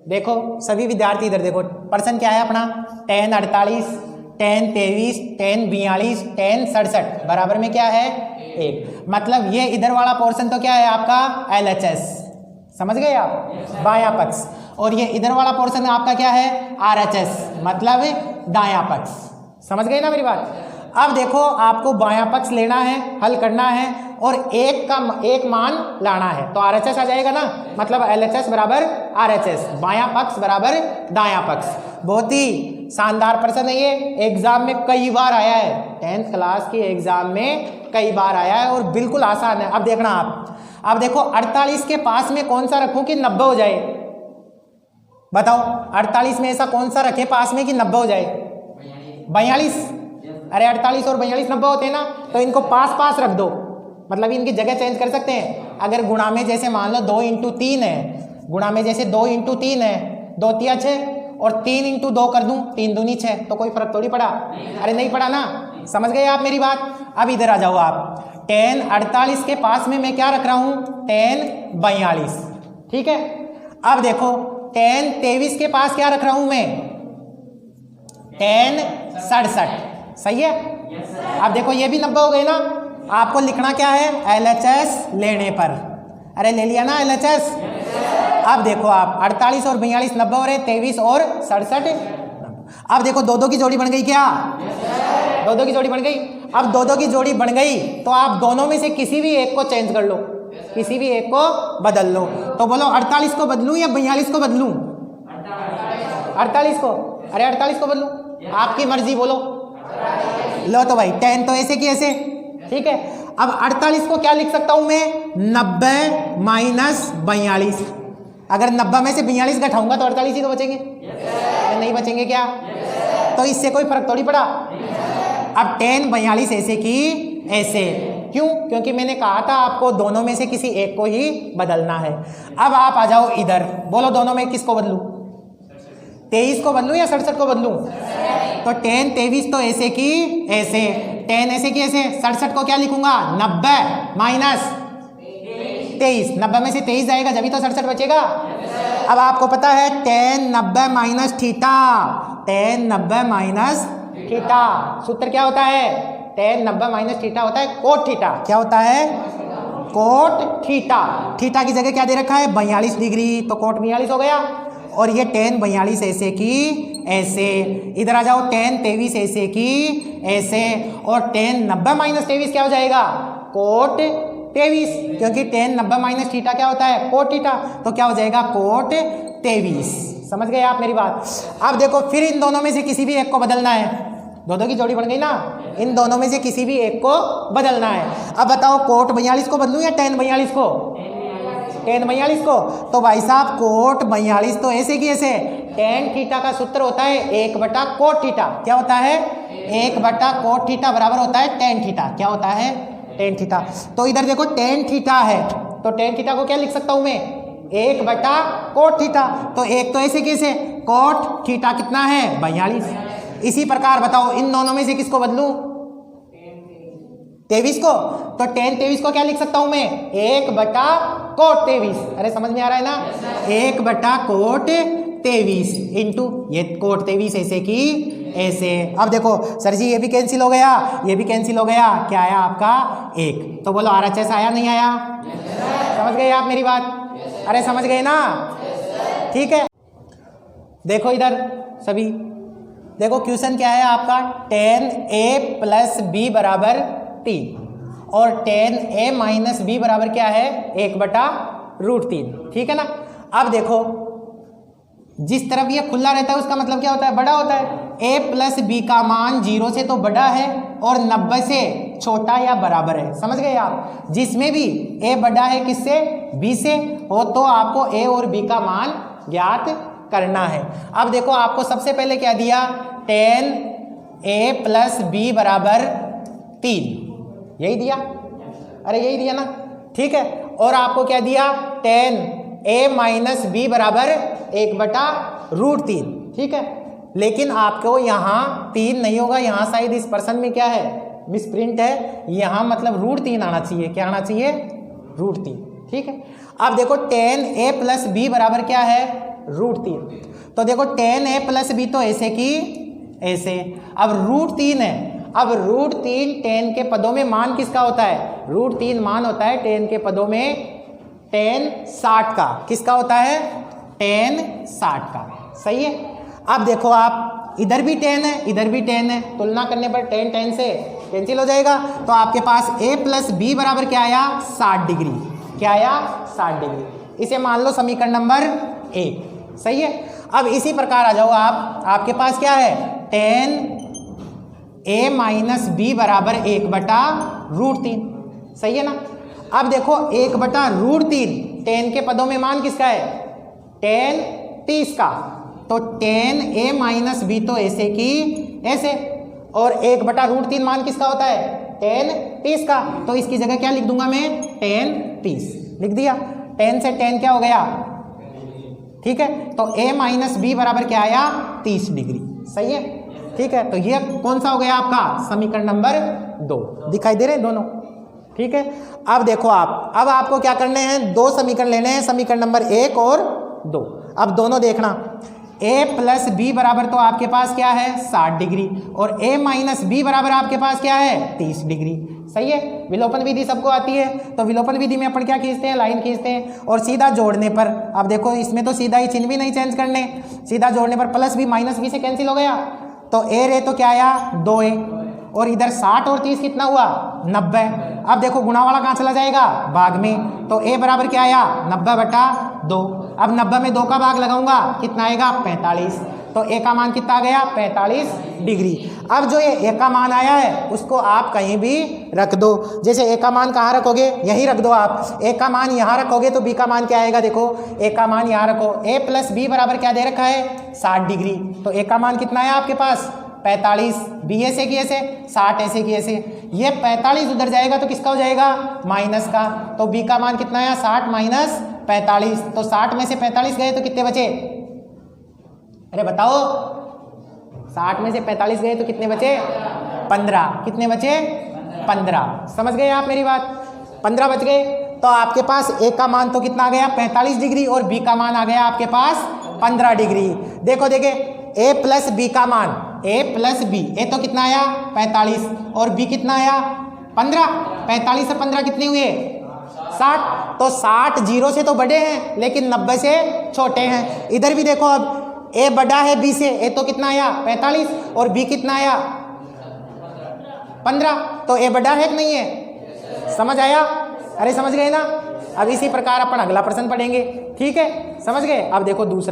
देखो सभी विद्यार्थी इधर देखो, प्रश्न क्या है अपना, tan 48, tan 23, tan 42, tan 67 बराबर में क्या है 1। मतलब ये इधर वाला पोर्शन तो क्या है आपका LHS, समझ गए आप, बायां पक्ष। और ये इधर वाला पोर्शन आपका क्या है RHS, मतलब दायां पक्ष। समझ गए ना मेरी बात। अब देखो आपको बायां पक्ष लेना है, हल करना है और एक मान लाना है, तो RHS आ जाएगा ना, मतलब LHS बराबर RHS, बायां पक्ष बराबर दायां पक्ष। बहुत ही शानदार प्रश्न है ये, एग्जाम में कई बार आया है, 10th क्लास की एग्जाम में कई बार आया है और बिल्कुल आसान है। अब देखना आप, अब देखो 48 के पास में कौन सा रखूं कि 90 हो जाए, बताओ 48 में ऐसा कौन सा रखे पास में कि 90 हो जाए, 42। अरे 48 और 42 90 होते हैं ना, तो इनको पास पास रख दो, मतलब इनकी जगह चेंज कर सकते हैं। अगर गुणा में जैसे मान लो 2 × 3 है, गुणा में जैसे 2 × 3 है, 2 × 6 और 3 × 2 कर दूं, 3 दूनी 6, तो कोई फर्क थोड़ी पड़ा। अरे नहीं पड़ा ना, समझ गए आप मेरी बात। अब इधर आ जाओ आप, tan 48 के पास में मैं क्या रख रहा हूं, tan 42, ठीक है। अब देखो tan 23 के पास क्या रख रहा हूं मैं, tan 67, सही है। अब देखो ये भी 90 हो गए ना, आपको लिखना क्या है LHS लेने पर, अरे ले लिया ना LHS। अब देखो आप 48 और 42 90 हो रहे, 23 और 67। अब देखो 2-2 की जोड़ी बन गई क्या, 2-2 की जोड़ी बन गई। अब 2-2 की जोड़ी बन गई तो आप दोनों में से किसी भी एक को चेंज कर लो, किसी भी एक को बदल लो। तो बोलो 48 को बदलूं या 42 को बदलूं, 48 को, अरे 48 को बदलूं, आपकी मर्जी, बोलो। लो तो भाई 10 तो ऐसे की ऐसे, ठीक है। अब 48 को क्या लिख सकता हूं मैं, 90 - 42। अगर 90 में से 42 घटाऊंगा तो 48 ही तो बचेंगे, नहीं बचेंगे क्या, तो इससे कोई फर्क थोड़ी पड़ा। अब tan 42 ऐसे की ऐसे, क्यों, क्योंकि मैंने कहा था आपको दोनों में से किसी एक को ही बदलना है। अब आप आ जाओ इधर, बोलो दोनों में किसको बदलूं, 23 को बदलूं या 67 को बदलूं। तो tan 23 तो ऐसे की ऐसे, tan ऐसे की ऐसे, 67 को क्या लिखूंगा, 90 - 23, 90 में से 23 जाएगा जब ही तो 67 बचेगा। अब आपको पता है tan 90 - थीटा, tan 90 - थीटा सूत्र क्या होता है, tan 90 - थीटा होता है कोट थीटा। क्या होता है, कोट थीटा। थीटा की जगह क्या दे रखा है 42 डिग्री, तो कोट 42 हो गया। और ये tan 42 ऐसे की ऐसे, इधर आ जाओ tan 23 ऐसे की ऐसे, और tan 90 - 23 क्या हो जाएगा, कोट 23, क्योंकि tan 90 - थीटा क्या होता है, कोट थीटा, तो क्या हो जाएगा कोट 23। समझ गए आप मेरी बात। अब देखो फिर इन दोनों में से किसी भी एक को बदलना है, 2-2 की जोड़ी बन गई ना, इन दोनों में से किसी भी एक को बदलना है। अब बताओ कोट 42 को बदलूं या tan 42 को, tan 42 को। तो भाई साहब कोट 42 तो ऐसे की ऐसे, tan थीटा का सूत्र होता है 1/कोट थीटा। क्या होता है, 1/कोट थीटा बराबर होता है tan थीटा। क्या होता है, tan थीटा। तो इधर देखो tan थीटा है, तो tan थीटा को क्या लिख सकता हूं मैं, 1/कोट थीटा। तो एक तो ऐसे कैसे, कोट थीटा कितना है 42। इसी प्रकार बताओ इन दोनों में से किसको बदलूं, 23 को। तो tan 23 को क्या लिख सकता हूं मैं, 1/कोट 23। अरे समझ में आ रहा है ना, 1/कोट 23 इंटू ये कोट 23 ऐसे की ऐसे। अब देखो सर जी ये भी कैंसिल हो गया, ये भी कैंसिल हो गया, क्या आया आपका 1। तो बोलो RHS आया नहीं आया, समझ गए आप मेरी बात, अरे समझ गए ना, ठीक है। देखो इधर सभी, देखो क्वेश्चन क्या है आपका, tan a + b बराबर 3 और tan a - b बराबर क्या है 1/√3, ठीक है ना। अब देखो जिस तरफ ये खुला रहता है उसका मतलब क्या होता है, बड़ा होता है। a + b का मान 0 से तो बड़ा है और 90 से छोटा या बराबर है, समझ गए आप। जिसमें भी a बड़ा है किससे, b से हो, तो आपको a और b का मान ज्ञात करना है। अब देखो आपको सबसे पहले क्या दिया, tan a + b बराबर 3, यही दिया, अरे यही दिया ना, ठीक है। और आपको क्या दिया, tan a - b बराबर 1/√3, ठीक है। लेकिन आपको यहाँ 3 नहीं होगा, यहाँ शायद इस प्रश्न में क्या है मिसप्रिंट है, यहाँ मतलब √3 आना चाहिए। क्या आना चाहिए, √3, ठीक है। अब देखो tan a + b बराबर क्या है √3। तो देखो tan a प्लस बी तो ऐसे की ऐसे, अब √3 है, अब √3 tan के पदों में मान किसका होता है? √3 मान होता है tan के पदों में tan 60 का। किसका होता है? tan 60 का। सही है। अब देखो आप इधर भी tan है, इधर भी tan है, तुलना करने पर tan से कैंसिल हो जाएगा। तो आपके पास a प्लस बी बराबर क्या आया? 60 डिग्री। क्या आया? 60 डिग्री। इसे मान लो समीकरण नंबर 1। सही है। अब इसी प्रकार आ जाओ आप, आपके पास क्या है? tan a माइनस बी बराबर 1/√3। सही है ना। अब देखो 1/√3 tan के पदों में मान किसका है? tan 30 का। तो tan a माइनस बी तो ऐसे की ऐसे, और 1/√3 मान किसका होता है? tan 30 का। तो इसकी जगह क्या लिख दूंगा मैं? tan 30 लिख दिया। tan से tan क्या हो गया? ठीक है। तो a माइनस बी बराबर क्या आया? 30 डिग्री। सही है। ठीक है। तो ये कौन सा हो गया आपका? समीकरण नंबर 2। दिखाई दे रहे हैं दोनों? ठीक है। अब देखो आप, अब आपको क्या करने हैं? 2 समीकरण लेने हैं, समीकरण नंबर 1 और 2। अब दोनों देखना, a प्लस बी बराबर तो आपके पास क्या है? 60 डिग्री, और a माइनस बी बराबर आपके पास क्या है? 30 डिग्री। सही है। विलोपन विधि सबको आती है, तो विलोपन विधि में अपन क्या खींचते हैं? लाइन खींचते हैं, और सीधा जोड़ने पर, अब देखो इसमें तो सीधा ही चिन्ह भी नहीं चेंज करने, सीधा जोड़ने पर प्लस बी माइनस बी से कैंसिल हो गया। तो a रे तो क्या आया? 2a, और इधर 60 और 30 कितना हुआ? 90। अब देखो गुणा वाला कहाँ चला जाएगा? भाग में। तो a बराबर क्या आया? 90/2। अब 90 में 2 का भाग लगाऊंगा, कितना आएगा? 45। तो a का मान कितना आ गया? 45 डिग्री। अब जो ये a का मान आया है उसको आप कहीं भी रख दो। जैसे a का मान कहाँ रखोगे? यहीं रख दो आप। a का मान यहाँ रखोगे तो b का मान क्या आएगा? देखो a का मान यहाँ रखो, a प्लस बी बराबर क्या दे रखा है? 60 डिग्री। तो a का मान कितना है आपके पास? 45। बी ऐसे की ऐसे, 60 ऐसे की ऐसे, ये 45 उधर जाएगा तो किसका हो जाएगा? माइनस का। तो बी का मान कितना आया? 60 माइनस 45। तो 60 में से 45 गए तो कितने बचे? अरे बताओ, 60 में से 45 गए तो कितने बचे? 15। कितने बचे? 15। समझ गए आप मेरी बात? 15 बच गए। तो आपके पास a का मान तो कितना आ गया? 45 डिग्री, और b का मान आ गया आपके पास 15 डिग्री। देखो देखे, a प्लस बी का मान, a प्लस बी, a तो कितना आया? 45, और b कितना आया? 15। 45 से 15 कितने हुए? 60। तो 60 0 से तो बड़े हैं, लेकिन 90 से छोटे हैं। इधर भी देखो, अब a बड़ा है b से, a तो कितना आया? 45, और b कितना आया? 15। तो a बड़ा है कि नहीं है? समझ आया? अरे समझ गए ना। अब इसी प्रकार अपन अगला प्रश्न पढ़ेंगे। ठीक है, समझ गए? अब देखो दूसरा।